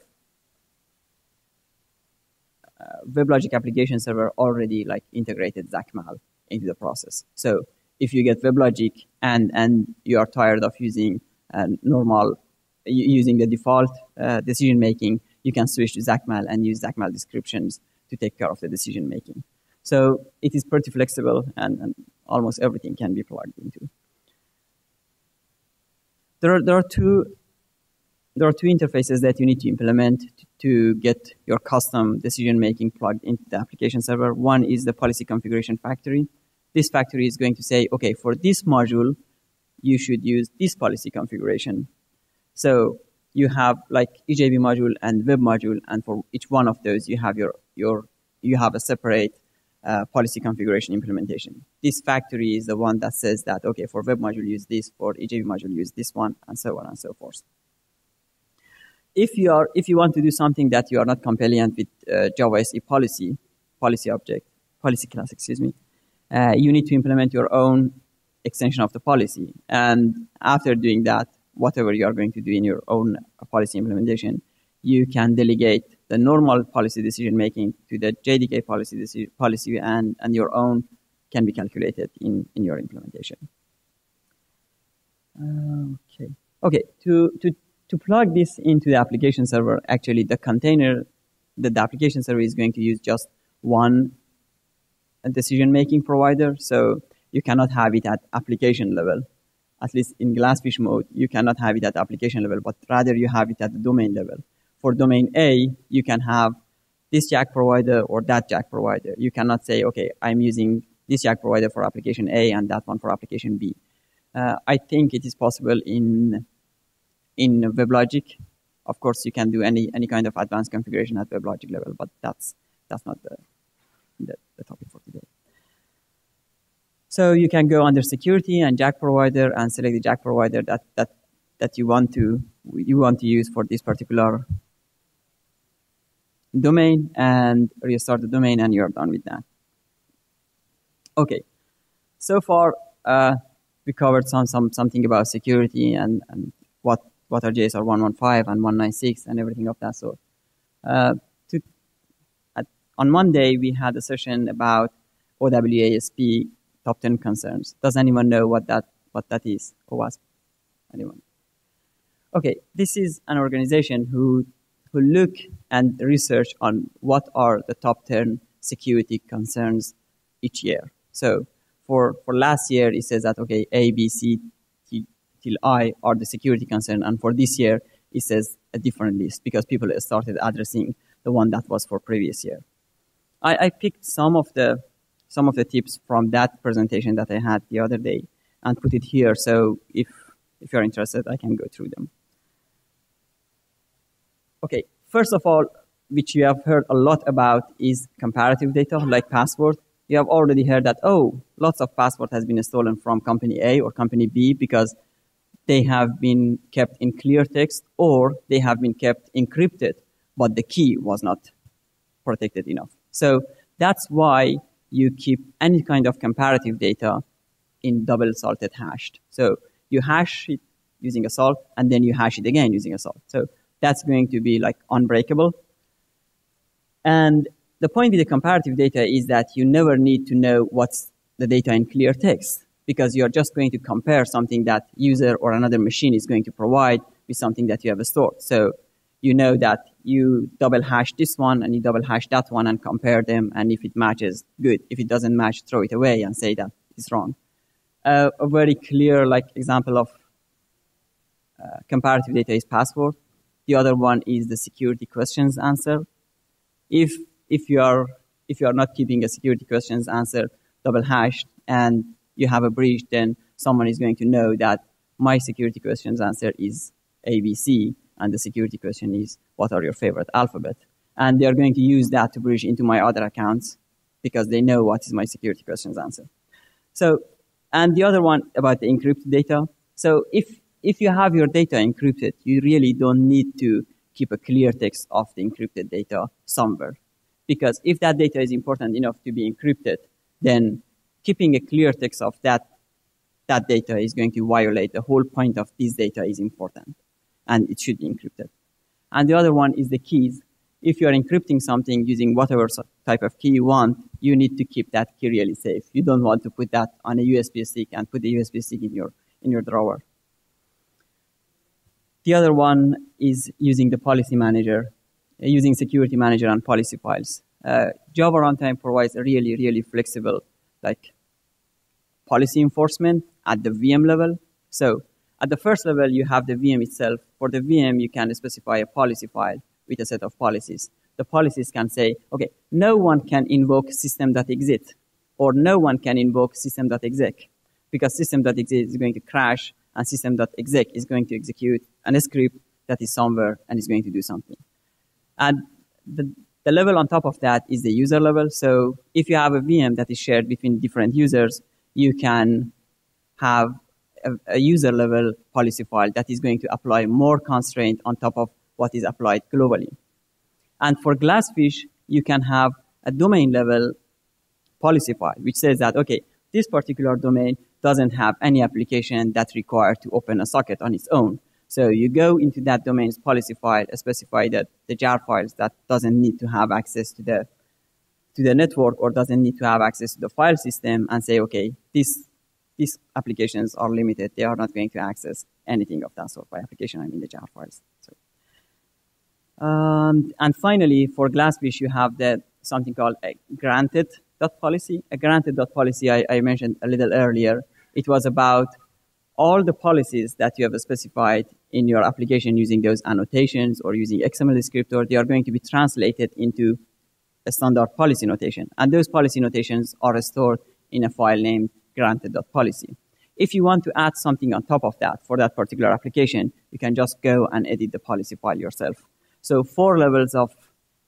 WebLogic application server already integrated XACML into the process. So if you get WebLogic and you are tired of using using the default decision making, you can switch to XACML and use XACML descriptions to take care of the decision making. So it is pretty flexible, and almost everything can be plugged into. There are two interfaces that you need to implement to get your custom decision making plugged into the application server. One is the policy configuration factory. This factory is going to say, okay, for this module, you should use this policy configuration. So you have EJB module and web module, and for each one of those, you have you have a separate policy configuration implementation. This factory is the one that says that, okay, for web module, use this, for EJB module, use this one, and so on and so forth. If you want to do something that you are not compliant with Java SE policy class, you need to implement your own extension of the policy. And after doing that, whatever you are going to do in your own policy implementation, you can delegate the normal policy decision making to the JDK policy, and your own can be calculated in your implementation. Okay. To plug this into the application server, actually the application server is going to use just one decision-making provider, so you cannot have it at application level. At least in GlassFish mode, you cannot have it at application level, but rather you have it at the domain level. For domain A, you can have this JAG provider or that JAG provider. You cannot say, okay, I'm using this JAG provider for application A and that one for application B. I think it is possible in WebLogic. Of course, you can do any kind of advanced configuration at WebLogic level, but that's not the topic for today. So you can go under security and JAG provider and select the JAG provider that you want to use for this particular domain, and restart the domain, and you're done with that. Okay, so far we covered something about security and what are JSR 115 and 196 and everything of that sort. On Monday, we had a session about OWASP top 10 concerns. Does anyone know what that is, OWASP? Anyone? Okay, this is an organization who look and research on what are the top 10 security concerns each year. So for last year, it says that, okay, A, B, C, till I are the security concern, and for this year, it says a different list because people started addressing the one that was for previous year. I picked some of the tips from that presentation that I had the other day and put it here. So if you're interested, I can go through them. Okay, first of all, which you have heard a lot about is comparative data, like password. you have already heard that, oh, lots of password has been stolen from company A or company B because they have been kept in clear text or they have been kept encrypted, but the key was not protected enough. So that's why you keep any kind of comparative data in double salted hashed. So you hash it using a salt, and then you hash it again using a salt. So that's going to be like unbreakable. And the point with the comparative data is that you never need to know what's the data in clear text, because you're just going to compare something that user or another machine is going to provide with something that you have stored. So you know that you double hash this one and you double hash that one and compare them, and if it matches, good. If it doesn't match, throw it away and say that it's wrong. A very clear example of comparative data is password. The other one is the security questions answer. If you are not keeping a security questions answer double hashed and you have a breach, then someone is going to know that my security questions answer is ABC, and the security question is what are your favorite alphabet, and they are going to use that to breach into my other accounts because they know what is my security questions answer. So, and the other one about the encrypted data. So if you have your data encrypted, you really don't need to keep a clear text of the encrypted data somewhere. Because if that data is important enough to be encrypted, then keeping a clear text of that data is going to violate the whole point of this data is important, and it should be encrypted. And the other one is the keys. If you're encrypting something using whatever type of key you want, you need to keep that key really safe. You don't want to put that on a USB stick and put the USB stick in your drawer. The other one is using the policy manager, using security manager and policy files. Java runtime provides a really, really flexible policy enforcement at the VM level. So at the first level, you have the VM itself. For the VM, you can specify a policy file with a set of policies. The policies can say, okay, no one can invoke system.exit, or no one can invoke system.exec, because system.exit is going to crash and system.exec is going to execute a script that is somewhere and is going to do something. And the level on top of that is the user level. So if you have a VM that is shared between different users, you can have a user level policy file that is going to apply more constraint on top of what is applied globally. And for GlassFish, you can have a domain level policy file, which says that, okay, this particular domain doesn't have any application that requires to open a socket on its own. So you go into that domain's policy file, specify that the jar files that doesn't need to have access to the network or doesn't need to have access to the file system, and say, okay, these applications are limited. They are not going to access anything of that sort. By application, I mean the jar files. So, and finally, for GlassFish, you have something called a granted.policy. A granted.policy I mentioned a little earlier. It was about all the policies that you have specified in your application using those annotations or using XML descriptor. They are going to be translated into a standard policy notation. And those policy notations are stored in a file named granted.policy. If you want to add something on top of that for that particular application, you can just go and edit the policy file yourself. So 4 levels of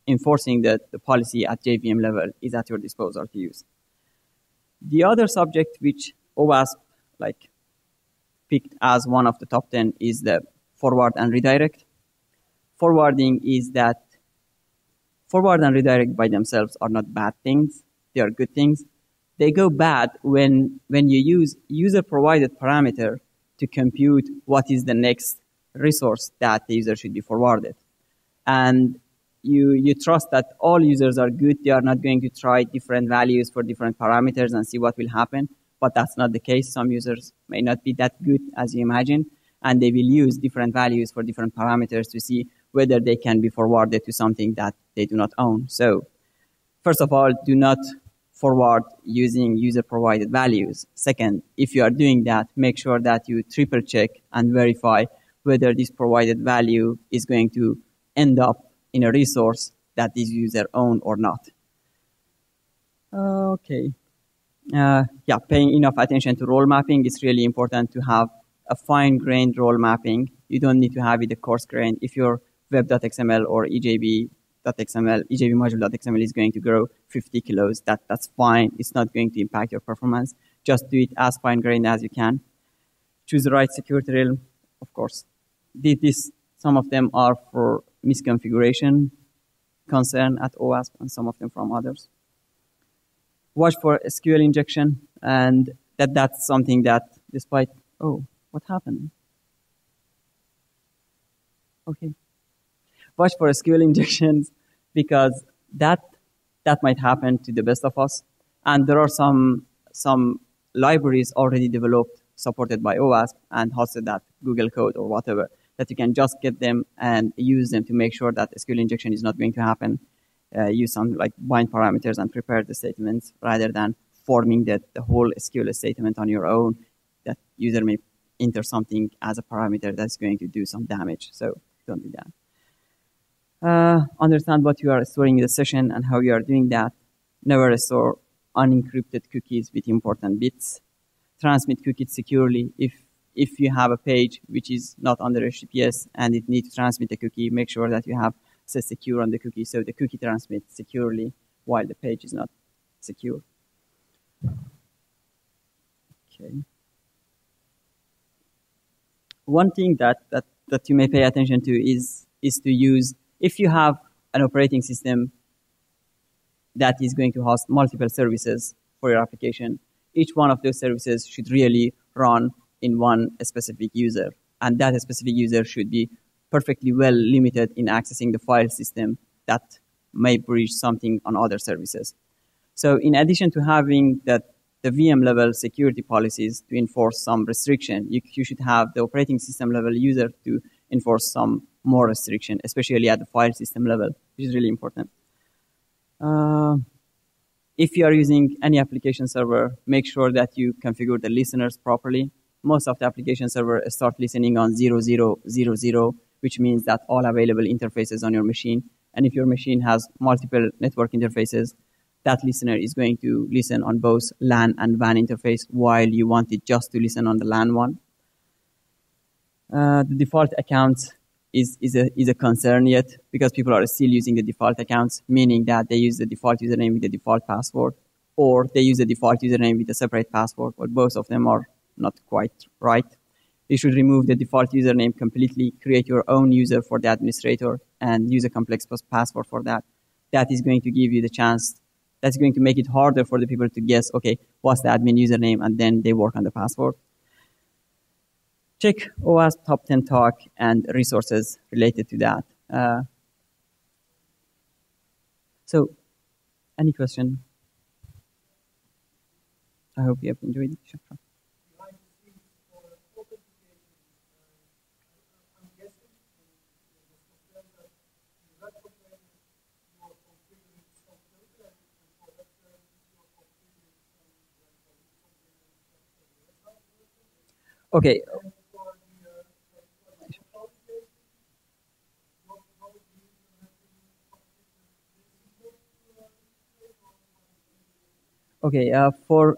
enforcing the policy at JVM level is at your disposal to use. The other subject which OWASP picked as one of the top 10 is the forward and redirect. Forwarding is that forward and redirect by themselves are not bad things. They are good things. They go bad when you use user-provided parameter to compute what is the next resource that the user should be forwarded. And you trust that all users are good. They are not going to try different values for different parameters and see what will happen. But that's not the case. Some users may not be that good as you imagine, and they will use different values for different parameters to see whether they can be forwarded to something that they do not own. So first of all, do not forward using user-provided values. Second, if you are doing that, make sure that you triple check and verify whether this provided value is going to end up in a resource that this user owns or not. Okay. Paying enough attention to role mapping. It's really important to have a fine-grained role mapping. You don't need to have it a coarse-grained. If your web.xml or EJB .xml, EJB module.xml is going to grow 50 kilos. That's fine. It's not going to impact your performance. Just do it as fine-grained as you can. Choose the right security realm, of course. Some of them are for misconfiguration concern at OWASP, and some of them from others. Watch for SQL injection, and that's something that despite, oh, what happened? Okay. Watch for SQL injections because that might happen to the best of us. And there are some libraries already developed, supported by OWASP and hosted at Google Code or whatever, that you can just get them and use them to make sure that SQL injection is not going to happen. Use some like bind parameters and prepare the statements rather than forming the whole SQL statement on your own. That user may enter something as a parameter that's going to do some damage. So don't do that. Understand what you are storing in the session and how you are doing that. Never store unencrypted cookies with important bits. Transmit cookies securely. If you have a page which is not under HTTPS and it needs to transmit a cookie, make sure that you have set secure on the cookie so the cookie transmits securely while the page is not secure. Okay. One thing that you may pay attention to is to use, if you have an operating system that is going to host multiple services for your application, each one of those services should really run in one specific user. And that specific user should be perfectly well limited in accessing the file system that may breach something on other services. So in addition to having the VM level security policies to enforce some restriction, you should have the operating system level user to enforce some more restriction, especially at the file system level, which is really important. If you are using any application server, make sure that you configure the listeners properly. Most of the application server start listening on 0000, which means that all available interfaces on your machine. And if your machine has multiple network interfaces, that listener is going to listen on both LAN and WAN interface while you want it just to listen on the LAN one. The default accounts is a concern yet because people are still using the default accounts, meaning that they use the default username with the default password, or they use the default username with a separate password, but both of them are not quite right. You should remove the default username completely, create your own user for the administrator, and use a complex password for that. That is going to give you the chance, that's going to make it harder for the people to guess, okay, what's the admin username, and then they work on the password. Check OWASP top 10 talk and resources related to that. So, any question? I hope you have enjoyed it. Sure. Okay. Okay, for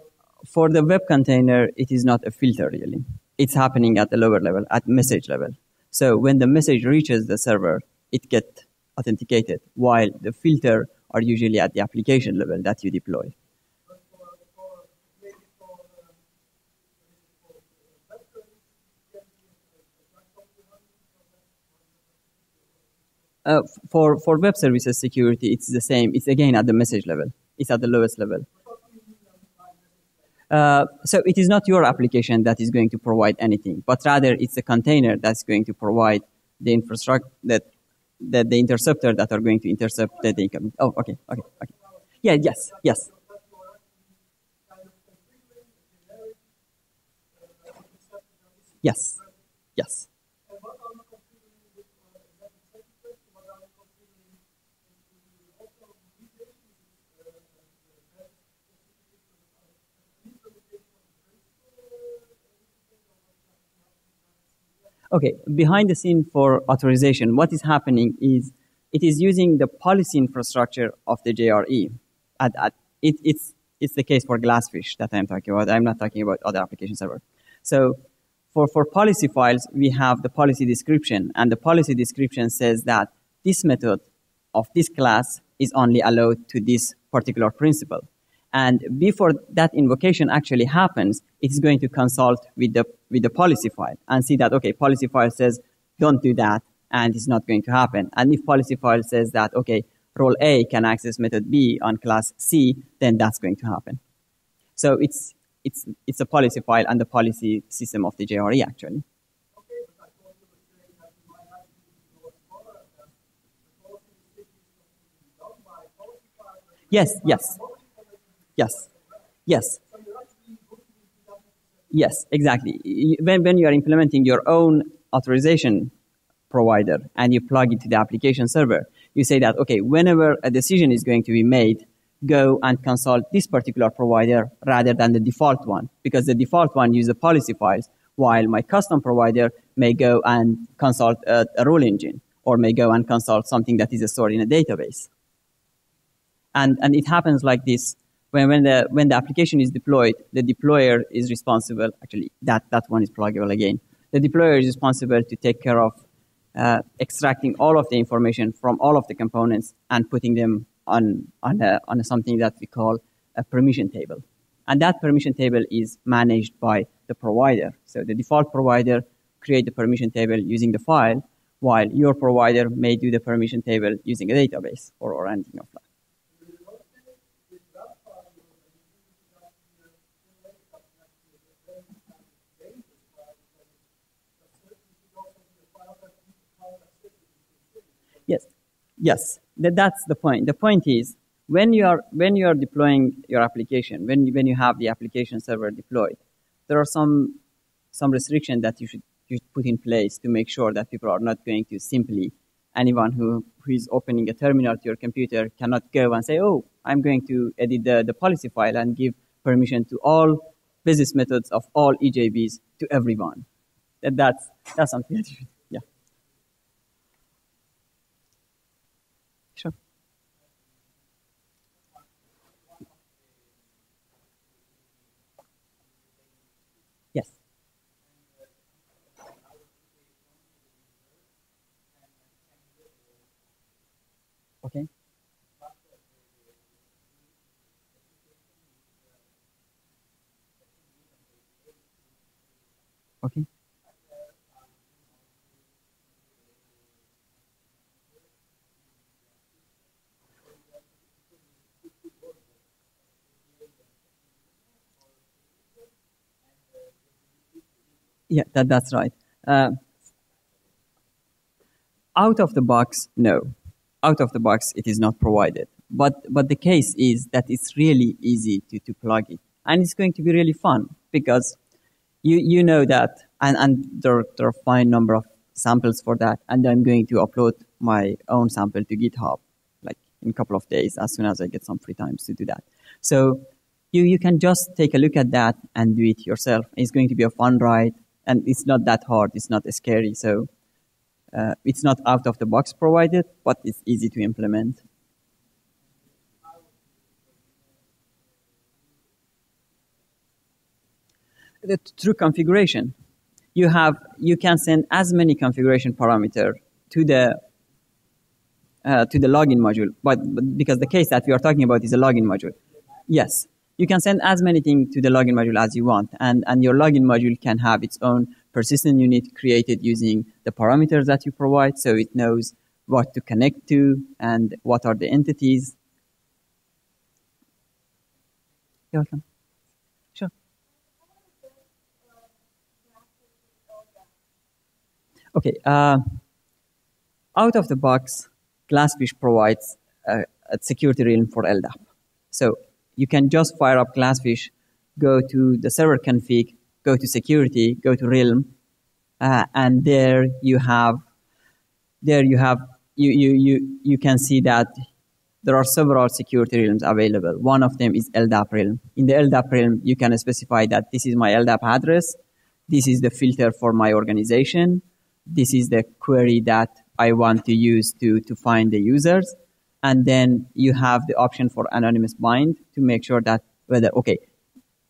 the web container, it is not a filter really. It's happening at the lower level, at message level. So when the message reaches the server, it gets authenticated, while the filter are usually at the application level that you deploy. For web services security, it's the same. It's again at the message level. It's at the lowest level. So it is not your application that is going to provide anything, but rather it's a container that's going to provide the infrastructure that the interceptor that are going to intercept the incoming. Oh, okay. Yeah, yes. Yes. Okay, behind the scene for authorization, what is happening is it is using the policy infrastructure of the JRE. It's the case for GlassFish that I'm talking about. I'm not talking about other application server. So for policy files, we have the policy description, and the policy description says that this method of this class is only allowed to this particular principal. And before that invocation actually happens, it's going to consult with the policy file and see that, okay, policy file says, don't do that, and it's not going to happen. And if policy file says that, okay, role A can access method B on class C, then that's going to happen. So it's a policy file and the policy system of the JRE, actually. Yes, yes. Yes, yes. Yes, exactly. When you are implementing your own authorization provider and you plug it to the application server, you say that, okay, whenever a decision is going to be made, go and consult this particular provider rather than the default one, because the default one uses the policy files, while my custom provider may go and consult a rule engine or may go and consult something that is stored in a database. And it happens like this. When the application is deployed, the deployer is responsible. Actually, that one is pluggable again. The deployer is responsible to take care of extracting all of the information from all of the components and putting them on something that we call a permission table. And that permission table is managed by the provider. So the default provider create the permission table using the file, while your provider may do the permission table using a database or anything of that. Yes, that's the point. The point is when you are deploying your application, when you have the application server deployed, there are some restrictions that you should put in place to make sure that people are not going to simply, anyone who is opening a terminal to your computer cannot go and say, oh, I'm going to edit the policy file and give permission to all business methods of all EJBs to everyone. That's something that you should. Sure. Yes. Okay. Okay. Yeah, that's right. Out of the box, no. Out of the box, it is not provided. But the case is that it's really easy to plug it. And it's going to be really fun because you know that, and there are a fine number of samples for that. And I'm going to upload my own sample to GitHub, like in a couple of days, as soon as I get some free time to do that. So you can just take a look at that and do it yourself. It's going to be a fun ride. And it's not that hard. It's not scary. So it's not out of the box provided, but it's easy to implement. Through configuration, you can send as many configuration parameters to the login module, but because the case that we are talking about is a login module. Yes, you can send as many things to the login module as you want, and your login module can have its own persistent unit created using the parameters that you provide, so it knows what to connect to and what are the entities. You're welcome. Sure. Okay. Out of the box, GlassFish provides a security realm for LDAP. So you can just fire up GlassFish, go to the server config, go to security, go to realm, and there you can see that there are several security realms available. One of them is LDAP realm. In the LDAP realm, you can specify that this is my LDAP address, this is the filter for my organization, this is the query that I want to use to find the users, and then you have the option for anonymous bind to make sure that whether, okay,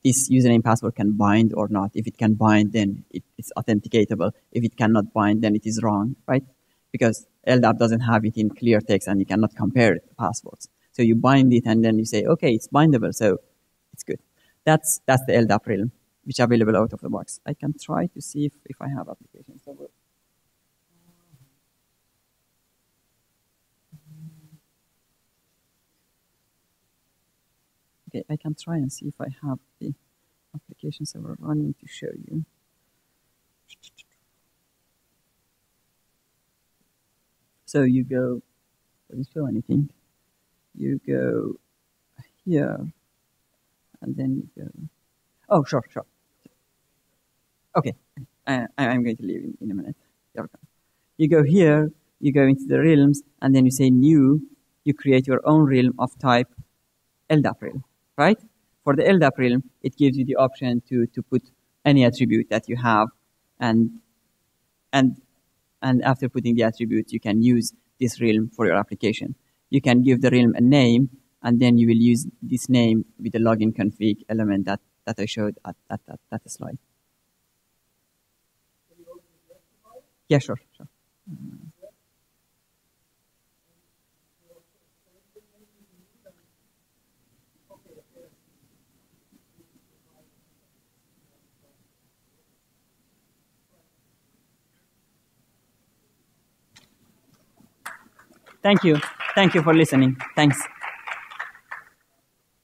this username password can bind or not. If it can bind, then it's authenticatable. If it cannot bind, then it is wrong, right? Because LDAP doesn't have it in clear text and you cannot compare it to passwords. So you bind it and then you say, okay, it's bindable, so it's good. That's the LDAP realm, which is available out of the box. I can try to see if I have application server. Okay, I can try and see if I have the application server running to show you. So you go, doesn't show anything. You go here, and then you go, oh, sure. Okay, I'm going to leave in a minute. You go here, you go into the realms, and then you say new, you create your own realm of type LDAP realm, right? For the LDAP realm, it gives you the option to put any attribute that you have, and after putting the attribute, you can use this realm for your application. You can give the realm a name, and then you will use this name with the login config element that I showed at that slide. Yeah, sure. Thank you. Thank you for listening. Thanks.